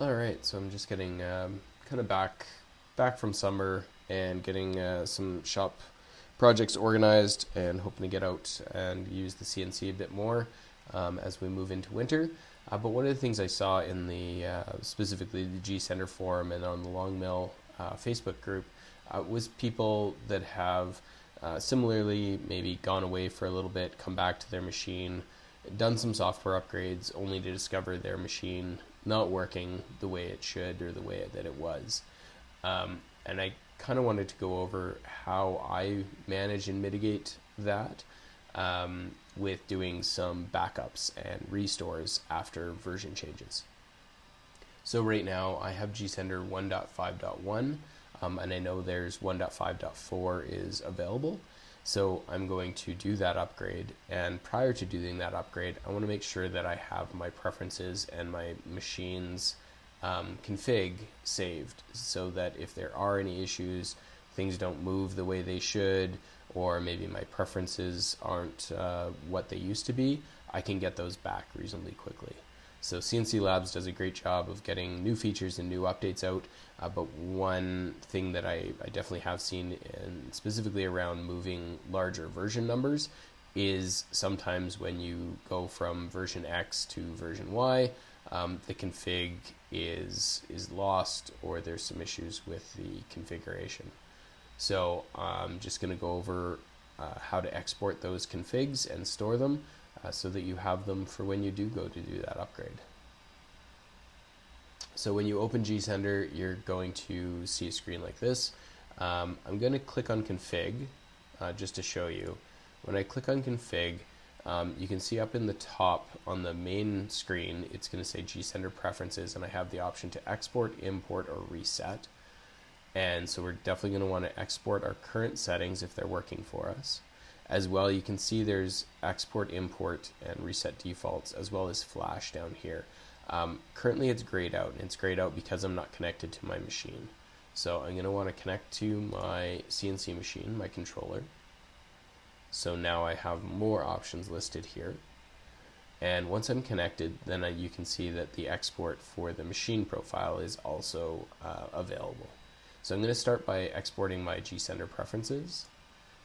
All right, so I'm just getting kind of back from summer and getting some shop projects organized and hoping to get out and use the CNC a bit more as we move into winter. But one of the things I saw in the specifically the gSender forum and on the Long Mill Facebook group was people that have similarly maybe gone away for a little bit, come back to their machine, done some software upgrades, only to discover their machine not working the way it should or the way that it was. And I kind of wanted to go over how I manage and mitigate that with doing some backups and restores after version changes. So right now I have gSender 1.5.1 and I know there's 1.5.4 is available. So I'm going to do that upgrade, and prior to doing that upgrade, I want to make sure that I have my preferences and my machine's config saved, so that if there are any issues, things don't move the way they should, or maybe my preferences aren't what they used to be, I can get those back reasonably quickly. So CNC Labs does a great job of getting new features and new updates out, but one thing that I definitely have seen, and specifically around moving larger version numbers, is sometimes when you go from version X to version Y, the config is lost, or there's some issues with the configuration. So I'm just going to go over how to export those configs and store them so that you have them for when you do go to do that upgrade. So when you open gSender, you're going to see a screen like this. I'm going to click on config just to show you. When I click on config, you can see up in the top on the main screen, it's going to say gSender preferences, and I have the option to export, import, or reset. And so we're definitely going to want to export our current settings if they're working for us. As well, you can see there's export, import, and reset defaults, as well as flash down here. Currently it's grayed out, and it's grayed out because I'm not connected to my machine. So I'm going to want to connect to my CNC machine, my controller. So now I have more options listed here. And once I'm connected, then you can see that the export for the machine profile is also available. So I'm going to start by exporting my gSender preferences.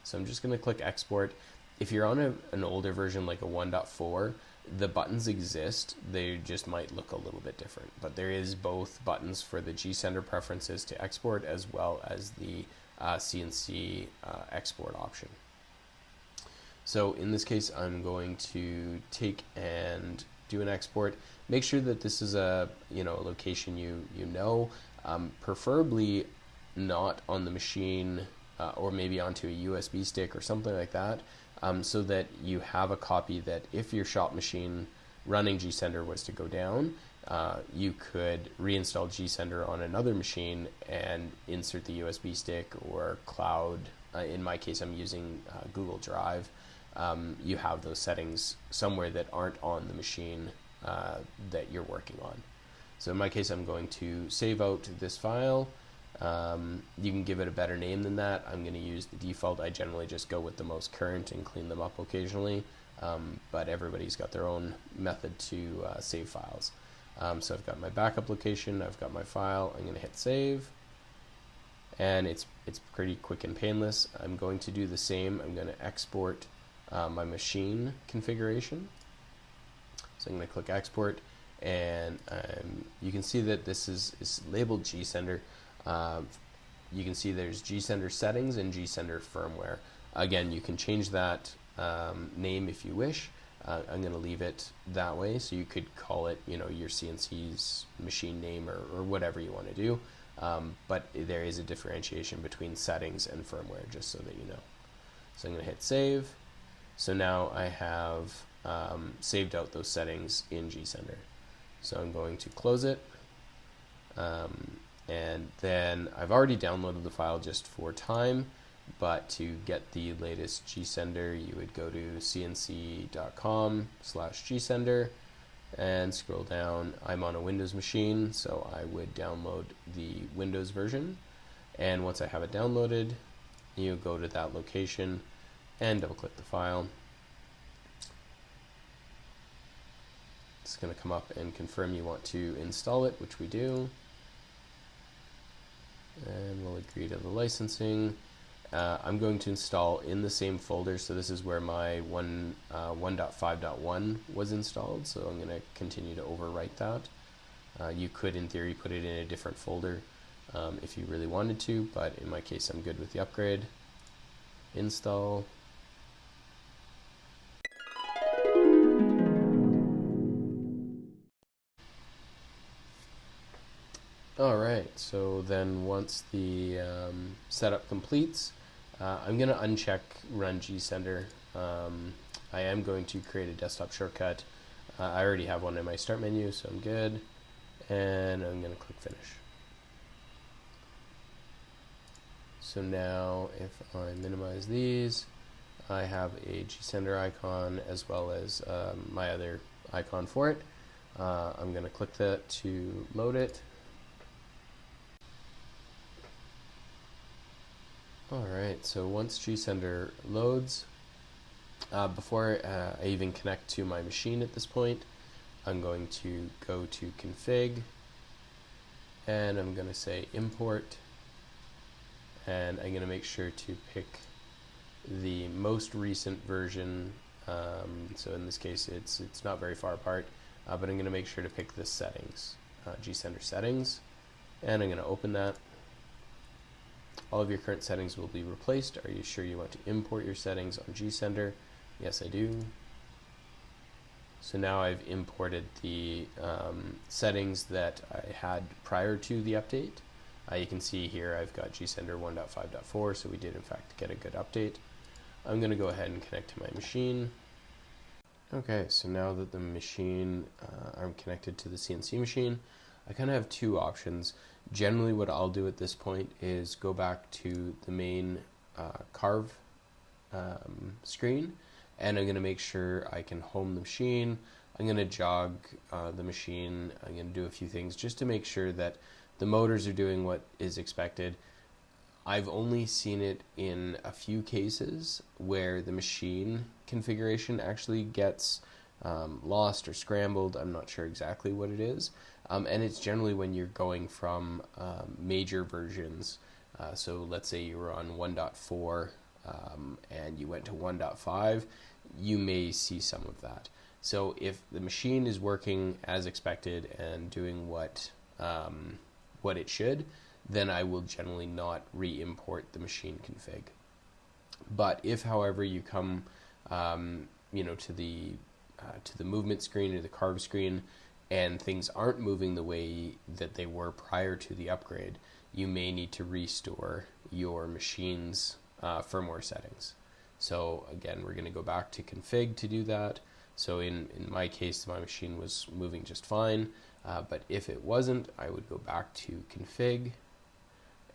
So I'm just going to click export. If you're on an older version like a 1.4, the buttons exist, they just might look a little bit different. But there is both buttons for the gSender preferences to export, as well as the CNC export option. So in this case, I'm going to take and do an export. Make sure that this is a location you know, preferably not on the machine or maybe onto a USB stick or something like that, so that you have a copy that if your shop machine running gSender was to go down, you could reinstall gSender on another machine and insert the USB stick or cloud. In my case, I'm using Google Drive. You have those settings somewhere that aren't on the machine that you're working on. So in my case, I'm going to save out this file. You can give it a better name than that. I'm going to use the default. I generally just go with the most current and clean them up occasionally, but everybody's got their own method to save files. So I've got my backup location, I've got my file, I'm going to hit save, and it's pretty quick and painless. I'm going to do the same. I'm going to export my machine configuration. So I'm going to click export, and you can see that this is labeled gSender. You can see there's gSender settings and gSender firmware. Again, you can change that name if you wish. I'm going to leave it that way, so you could call it, your CNC's machine name or whatever you want to do. But there is a differentiation between settings and firmware, just so that you know. So I'm going to hit save. So now I have saved out those settings in gSender. So I'm going to close it. And then I've already downloaded the file just for time, but to get the latest gSender, you would go to cnc.com/gSender and scroll down. I'm on a Windows machine, so I would download the Windows version. And once I have it downloaded, you go to that location and double click the file. It's going to come up and confirm you want to install it, which we do. And we'll agree to the licensing. I'm going to install in the same folder, so this is where my 1.5.1 was installed, so I'm going to continue to overwrite that. You could, in theory, put it in a different folder if you really wanted to, but in my case, I'm good with the upgrade. Install. Alright, so then once the setup completes, I'm going to uncheck Run gSender. I am going to create a desktop shortcut. I already have one in my start menu, so I'm good. And I'm going to click Finish. So now if I minimize these, I have a gSender icon as well as my other icon for it. I'm going to click that to load it. Alright, so once gSender loads, before I even connect to my machine at this point, I'm going to go to Config, and I'm going to say Import, and I'm going to make sure to pick the most recent version. So in this case, it's not very far apart, but I'm going to make sure to pick the settings, gSender settings, and I'm going to open that. All of your current settings will be replaced. Are you sure you want to import your settings on gSender? Yes, I do. So now I've imported the settings that I had prior to the update. You can see here I've got gSender 1.5.4, so we did in fact get a good update. I'm going to go ahead and connect to my machine. Okay, so now that the machine, I'm connected to the CNC machine, I kind of have two options. Generally what I'll do at this point is go back to the main carve screen, and I'm going to make sure I can home the machine. I'm going to jog the machine. I'm going to do a few things just to make sure that the motors are doing what is expected. I've only seen it in a few cases where the machine configuration actually gets lost or scrambled. I'm not sure exactly what it is. And it's generally when you're going from major versions. So let's say you were on 1.4 and you went to 1.5, you may see some of that. So if the machine is working as expected and doing what it should, then I will generally not re-import the machine config. But if, however, you come to the movement screen or the carve screen, and things aren't moving the way that they were prior to the upgrade, you may need to restore your machine's firmware settings. So again, we're going to go back to config to do that. So in my case, my machine was moving just fine, but if it wasn't, I would go back to config.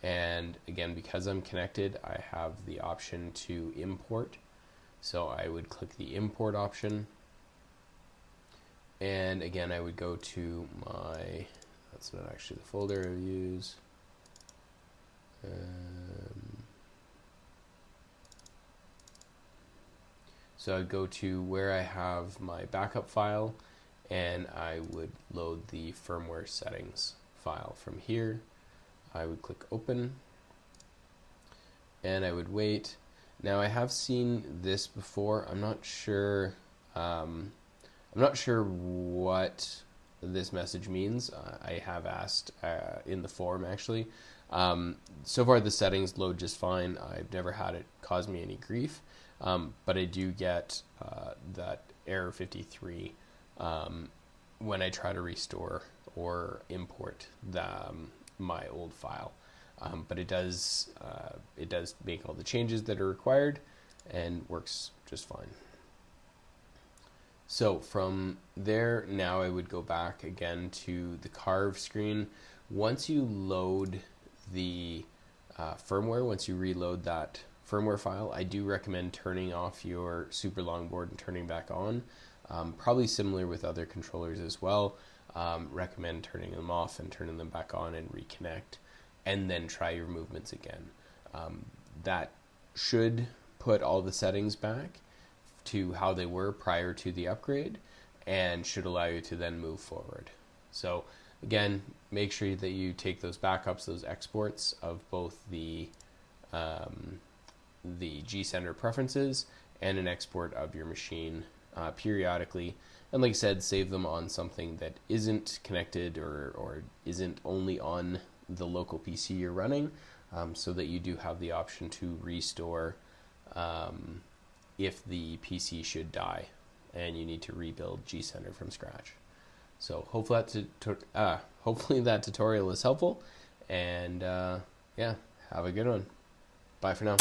And again, because I'm connected, I have the option to import. So I would click the import option. And again, I would go to my, that's not actually the folder I use. So I'd go to where I have my backup file, and I would load the firmware settings file from here. I would click open, and I would wait. Now I have seen this before. I'm not sure what this message means. I have asked in the forum actually. So far the settings load just fine. I've never had it cause me any grief, but I do get that error 53 when I try to restore or import my old file. But it does make all the changes that are required and works just fine. So from there, now I would go back again to the carve screen. Once you load the firmware, once you reload that firmware file, I do recommend turning off your super long board and turning back on. Probably similar with other controllers as well. Recommend turning them off and turning them back on and reconnect, and then try your movements again. That should put all the settings back to how they were prior to the upgrade, and should allow you to then move forward. So again, make sure that you take those backups, those exports of both the gSender preferences and an export of your machine periodically. And like I said, save them on something that isn't connected or isn't only on the local PC you're running, so that you do have the option to restore if the PC should die and you need to rebuild gSender from scratch. So hopefully that tutorial is helpful, and yeah, have a good one. Bye for now.